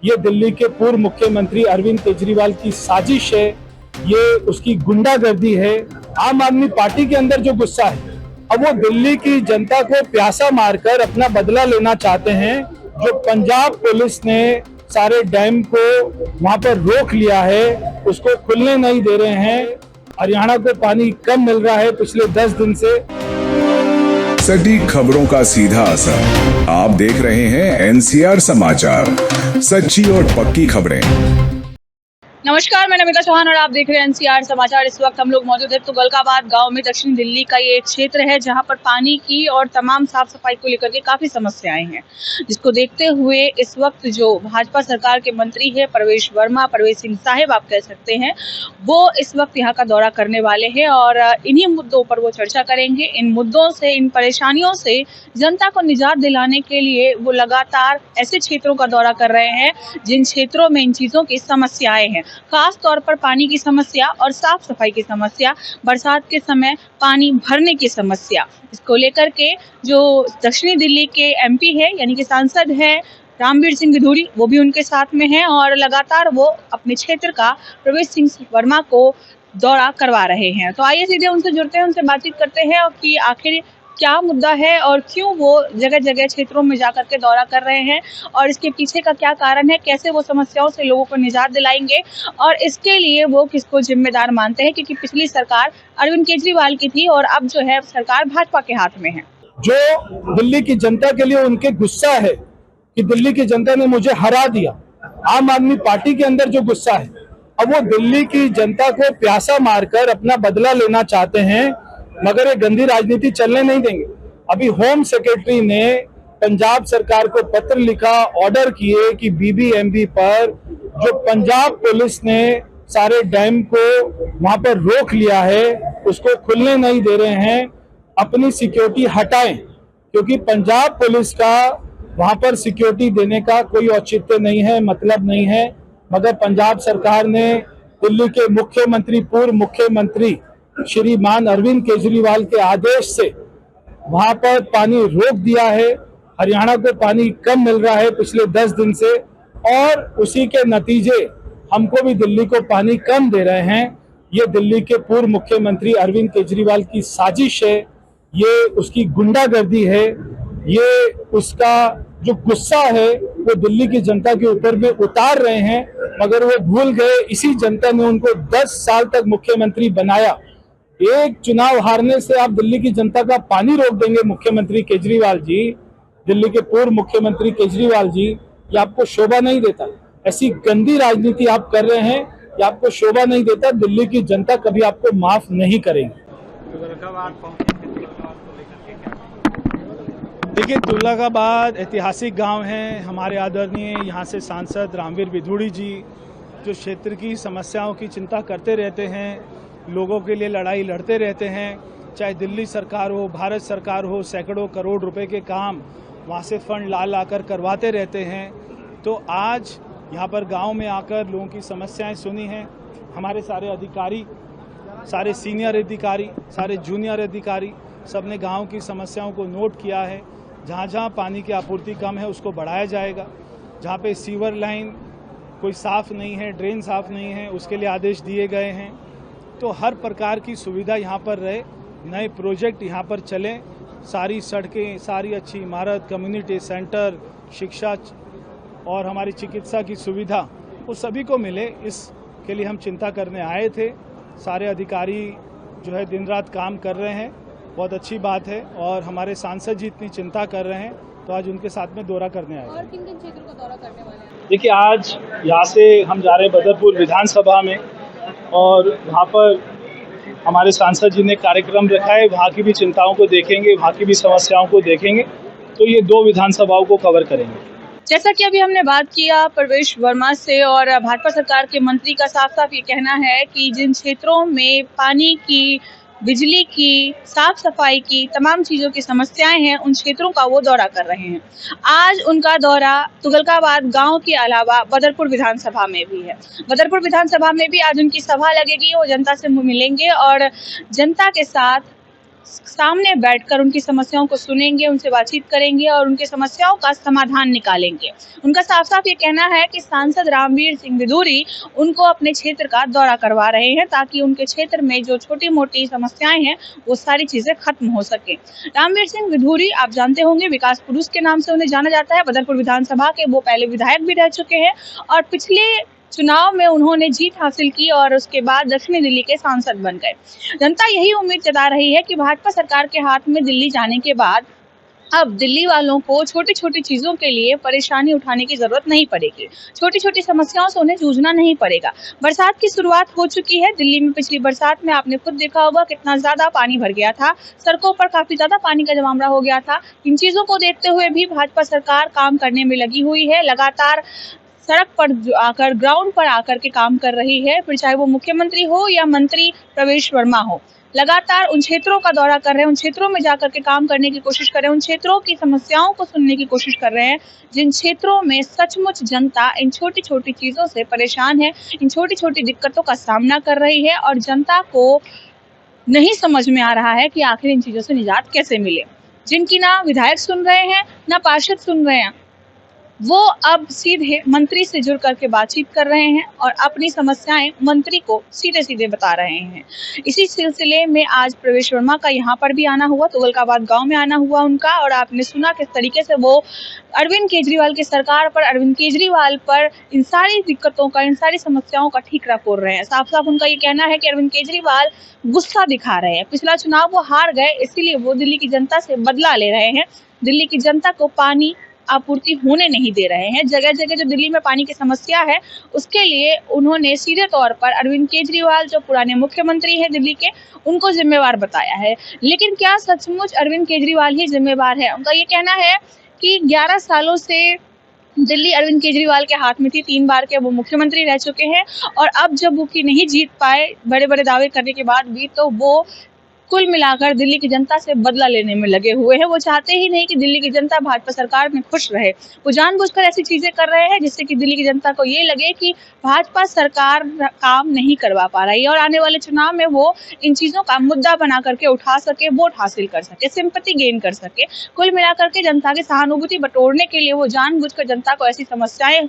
ये दिल्ली के पूर्व मुख्यमंत्री अरविंद केजरीवाल की साजिश है, ये उसकी गुंडागर्दी है। आम आदमी पार्टी के अंदर जो गुस्सा है, अब वो दिल्ली की जनता को प्यासा मारकर अपना बदला लेना चाहते हैं। जो पंजाब पुलिस ने सारे डैम को वहां पर रोक लिया है, उसको खुलने नहीं दे रहे हैं। हरियाणा को पानी कम मिल रहा है पिछले 10 दिन से। सटीक खबरों का सीधा असर। आप देख रहे हैं एनसीआर समाचार, सच्ची और पक्की खबरें। नमस्कार, मैं नमिता चौहान और आप देख रहे हैं एनसीआर समाचार। इस वक्त हम लोग मौजूद हैं तुगलकाबाद गांव में। दक्षिण दिल्ली का ये एक क्षेत्र है जहां पर पानी की और तमाम साफ सफाई को लेकर के काफी समस्याएं हैं, जिसको देखते हुए इस वक्त जो भाजपा सरकार के मंत्री है परवेश वर्मा, परवेश सिंह साहिब आप कह सकते हैं, वो इस वक्त यहाँ का दौरा करने वाले हैं और इन्हीं मुद्दों पर वो चर्चा करेंगे। इन मुद्दों से, इन परेशानियों से जनता को निजात दिलाने के लिए वो लगातार ऐसे क्षेत्रों का दौरा कर रहे हैं जिन क्षेत्रों में इन चीजों की समस्याएं हैं, खास तौर पर पानी की समस्या और साफ सफाई की समस्या, बरसात के समय पानी भरने की समस्या। इसको लेकर के जो दक्षिणी दिल्ली के एमपी है यानी कि सांसद है रामवीर सिंह विधूड़ी, वो भी उनके साथ में हैं और लगातार वो अपने क्षेत्र का परवेश सिंह वर्मा को दौरा करवा रहे हैं। तो आइए सीधे उनसे जुड़ते हैं, उनसे बातचीत करते हैं कि आखिर क्या मुद्दा है और क्यों वो जगह जगह क्षेत्रों में जाकर के दौरा कर रहे हैं और इसके पीछे का क्या कारण है, कैसे वो समस्याओं से लोगों को निजात दिलाएंगे और इसके लिए वो किसको जिम्मेदार मानते हैं, क्योंकि पिछली सरकार अरविंद केजरीवाल की थी और अब जो है सरकार भाजपा के हाथ में है। जो दिल्ली की जनता के लिए उनके गुस्सा है कि दिल्ली की जनता ने मुझे हरा दिया। आम आदमी पार्टी के अंदर जो गुस्सा है, अब वो दिल्ली की जनता को प्यासा मारकर अपना बदला लेना चाहते हैं, मगर ये गंदी राजनीति चलने नहीं देंगे। अभी होम सेक्रेटरी ने पंजाब सरकार को पत्र लिखा, ऑर्डर किए कि बीबीएमबी पर जो पंजाब पुलिस ने सारे डैम को वहां पर रोक लिया है, उसको खुलने नहीं दे रहे हैं, अपनी सिक्योरिटी हटाएं, क्योंकि पंजाब पुलिस का वहां पर सिक्योरिटी देने का कोई औचित्य नहीं है, मतलब नहीं है। मगर पंजाब सरकार ने दिल्ली के मुख्यमंत्री, पूर्व मुख्यमंत्री श्रीमान अरविंद केजरीवाल के आदेश से वहां पर पानी रोक दिया है। हरियाणा को पानी कम मिल रहा है पिछले 10 दिन से और उसी के नतीजे हमको भी दिल्ली को पानी कम दे रहे हैं। ये दिल्ली के पूर्व मुख्यमंत्री अरविंद केजरीवाल की साजिश है, ये उसकी गुंडागर्दी है, ये उसका जो गुस्सा है वो दिल्ली की जनता के ऊपर में उतार रहे हैं। मगर वो भूल गए, इसी जनता ने उनको 10 साल तक मुख्यमंत्री बनाया। एक चुनाव हारने से आप दिल्ली की जनता का पानी रोक देंगे मुख्यमंत्री केजरीवाल जी, दिल्ली के पूर्व मुख्यमंत्री केजरीवाल जी, ये आपको शोभा नहीं देता। ऐसी गंदी राजनीति आप कर रहे हैं, ये आपको शोभा नहीं देता। दिल्ली की जनता कभी आपको माफ नहीं करेगी। देखिए, तुगलकाबाद ऐतिहासिक गांव है। हमारे आदरणीय यहाँ से सांसद रामवीर विधूड़ी जी जो क्षेत्र की समस्याओं की चिंता करते रहते हैं, लोगों के लिए लड़ाई लड़ते रहते हैं, चाहे दिल्ली सरकार हो, भारत सरकार हो, सैकड़ों करोड़ रुपए के काम वहाँ से फंड ला कर करवाते रहते हैं। तो आज यहाँ पर गांव में आकर लोगों की समस्याएं सुनी हैं। हमारे सारे अधिकारी, सारे सीनियर अधिकारी, सारे जूनियर अधिकारी, सब ने गाँव की समस्याओं को नोट किया है। जहाँ जहाँ पानी की आपूर्ति कम है उसको बढ़ाया जाएगा। जहाँ पे सीवर लाइन कोई साफ़ नहीं है, ड्रेन साफ़ नहीं है, उसके लिए आदेश दिए गए हैं। तो हर प्रकार की सुविधा यहाँ पर रहे, नए प्रोजेक्ट यहाँ पर चलें, सारी सड़कें, सारी अच्छी इमारत, कम्युनिटी सेंटर, शिक्षा और हमारी चिकित्सा की सुविधा वो सभी को मिले, इसके लिए हम चिंता करने आए थे। सारे अधिकारी जो है दिन रात काम कर रहे हैं, बहुत अच्छी बात है। और हमारे सांसद जी इतनी चिंता कर रहे हैं तो आज उनके साथ में दौरा करने आए। और किन किन क्षेत्रों का दौरा करने वाले हैं? देखिए, आज यहाँ से हम जा रहे हैं बदरपुर विधानसभा में और वहाँ पर हमारे सांसद जी ने कार्यक्रम रखा है, वहाँ की भी चिंताओं को देखेंगे, वहाँ की भी समस्याओं को देखेंगे। तो ये 2 विधानसभाओं को कवर करेंगे। जैसा कि अभी हमने बात किया परवेश वर्मा से और भाजपा सरकार के मंत्री का साफ साफ ये कहना है कि जिन क्षेत्रों में पानी की, बिजली की, साफ सफाई की तमाम चीज़ों की समस्याएं हैं, उन क्षेत्रों का वो दौरा कर रहे हैं। आज उनका दौरा तुगलकाबाद गांव के अलावा बदरपुर विधानसभा में भी है। बदरपुर विधानसभा में भी आज उनकी सभा लगेगी, वो जनता से मिलेंगे और जनता के साथ सामने बैठकर उनकी समस्याओं को सुनेंगे, उनसे बातचीत करेंगे और उनकी समस्याओं का समाधान निकालेंगे। उनका साफ साफ ये कहना है कि सांसद रामवीर सिंह विधूड़ी उनको अपने क्षेत्र का दौरा करवा रहे हैं ताकि उनके क्षेत्र में जो छोटी मोटी समस्याएं हैं वो सारी चीजें खत्म हो सके। रामवीर सिंह विधूड़ी आप जानते होंगे, विकास पुरुष के नाम से उन्हें जाना जाता है। बदरपुर विधानसभा के वो पहले विधायक भी रह चुके हैं और पिछले चुनाव में उन्होंने जीत हासिल की और उसके बाद दक्षिणी दिल्ली के सांसद बन गए। जनता यही उम्मीद जता रही है कि भाजपा सरकार के हाथ में दिल्ली जाने के बाद अब दिल्ली वालों को छोटी छोटी चीजों के लिए परेशानी उठाने की जरूरत नहीं पड़ेगी, छोटी छोटी समस्याओं से उन्हें जूझना नहीं पड़ेगा। बरसात की शुरुआत हो चुकी है दिल्ली में। पिछली बरसात में आपने खुद देखा होगा कितना ज्यादा पानी भर गया था, सड़कों पर काफी ज्यादा पानी का जमावड़ा हो गया था। इन चीजों को देखते हुए भी भाजपा सरकार काम करने में लगी हुई है, लगातार सड़क पर आकर, ग्राउंड पर आकर के काम कर रही है। फिर चाहे वो मुख्यमंत्री हो या मंत्री प्रवेश वर्मा हो, लगातार उन क्षेत्रों का दौरा कर रहे हैं, उन क्षेत्रों में जाकर के काम करने की कोशिश कर रहे हैं, उन क्षेत्रों की समस्याओं को सुनने की कोशिश कर रहे हैं जिन क्षेत्रों में सचमुच जनता इन छोटी छोटी चीजों से परेशान है, इन छोटी छोटी दिक्कतों का सामना कर रही है और जनता को नहीं समझ में आ रहा है कि आखिर इन चीजों से निजात कैसे मिले। जिनकी ना विधायक सुन रहे हैं ना पार्षद सुन रहे हैं, वो अब सीधे मंत्री से जुड़ करके बातचीत कर रहे हैं और अपनी समस्याएं मंत्री को सीधे सीधे बता रहे हैं। इसी सिलसिले में आज प्रवेश वर्मा का यहाँ पर भी आना हुआ, तुगलकाबाद गांव में आना हुआ उनका, और आपने सुना किस तरीके से वो अरविंद केजरीवाल की सरकार पर, अरविंद केजरीवाल पर इन सारी दिक्कतों का, इन सारी समस्याओं का ठीकरा फोड़ रहे हैं। साफ साफ उनका ये कहना है कि अरविंद केजरीवाल गुस्सा दिखा रहे हैं। पिछला चुनाव वो हार गए, इसीलिए वो दिल्ली की जनता से बदला ले रहे हैं। दिल्ली की जनता को पानी आपूर्ति होने नहीं दे रहे हैं। जगह जगह जो दिल्ली में पानी की समस्या है उसके लिए उन्होंने सीधे तौर पर अरविंद केजरीवाल, जो पुराने मुख्यमंत्री हैं दिल्ली के, उनको जिम्मेवार बताया है। लेकिन क्या सचमुच अरविंद केजरीवाल ही जिम्मेवार है? उनका ये कहना है कि 11 सालों से दिल्ली अरविंद केजरीवाल के हाथ में थी, 3 बार के वो मुख्यमंत्री रह चुके हैं और अब जब वो की नहीं जीत पाए बड़े बड़े दावे करने के बाद भी, तो वो कुल मिलाकर दिल्ली की जनता से बदला लेने में लगे हुए हैं। वो चाहते ही नहीं कि दिल्ली की जनता भाजपा सरकार में खुश रहे। वो जानबूझकर ऐसी चीजें कर रहे हैं जिससे कि दिल्ली की जनता को ये लगे कि भाजपा सरकार काम नहीं करवा पा रही है और आने वाले चुनाव में वो इन चीजों का मुद्दा बना करके उठा सके, वोट हासिल कर सके, सिंपैथी गेन कर सके। कुल मिलाकर के जनता की सहानुभूति बटोरने के लिए वो जानबूझकर जनता को ऐसी समस्याएं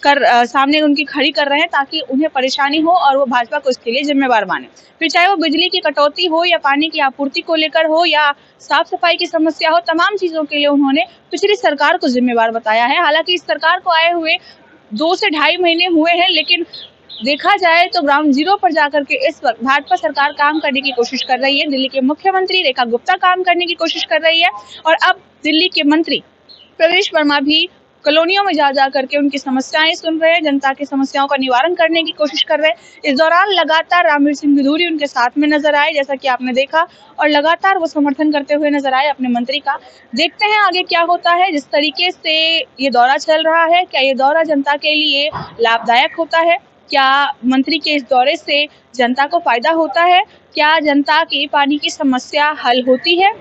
सामने उनकी खड़ी कर रहे हैं ताकि उन्हें परेशानी हो और वो भाजपा को इसके लिए जिम्मेवार माने। फिर चाहे वो बिजली की कटौती हो या पानी की आपूर्ति को लेकर हो या साफ सफाई की समस्या हो, तमाम चीजों के लिए उन्होंने पिछली सरकार को जिम्मेवार बताया है। हालांकि इस सरकार को आए हुए 2 से ढाई महीने हुए हैं, लेकिन देखा जाए तो ग्राउंड जीरो पर जाकर के इस वक्त भाजपा सरकार काम करने की कोशिश कर रही है। दिल्ली के मुख्यमंत्री रेखा गुप्ता काम करने की कोशिश कर रही है और अब दिल्ली के मंत्री प्रवेश वर्मा भी कॉलोनियों में जा करके उनकी समस्याएं सुन रहे हैं, जनता की समस्याओं का निवारण करने की कोशिश कर रहे हैं। इस दौरान लगातार रामवीर सिंह विधूड़ी उनके साथ में नजर आए, जैसा कि आपने देखा, और लगातार वो समर्थन करते हुए नजर आए अपने मंत्री का। देखते हैं आगे क्या होता है। जिस तरीके से ये दौरा चल रहा है, क्या ये दौरा जनता के लिए लाभदायक होता है? क्या मंत्री के इस दौरे से जनता को फायदा होता है? क्या जनता की पानी की समस्या हल होती है?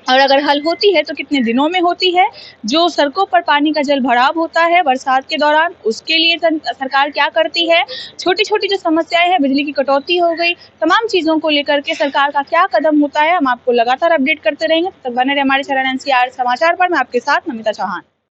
और अगर हल होती है तो कितने दिनों में होती है? जो सड़कों पर पानी का जल भराव होता है बरसात के दौरान, उसके लिए सरकार क्या करती है? छोटी छोटी जो समस्याएं हैं, बिजली की कटौती हो गई, तमाम चीजों को लेकर के सरकार का क्या कदम होता है, हम आपको लगातार अपडेट करते रहेंगे। तब तक बने रहे हमारे चैनल NCR समाचार पर। मैं आपके साथ नमिता चौहान।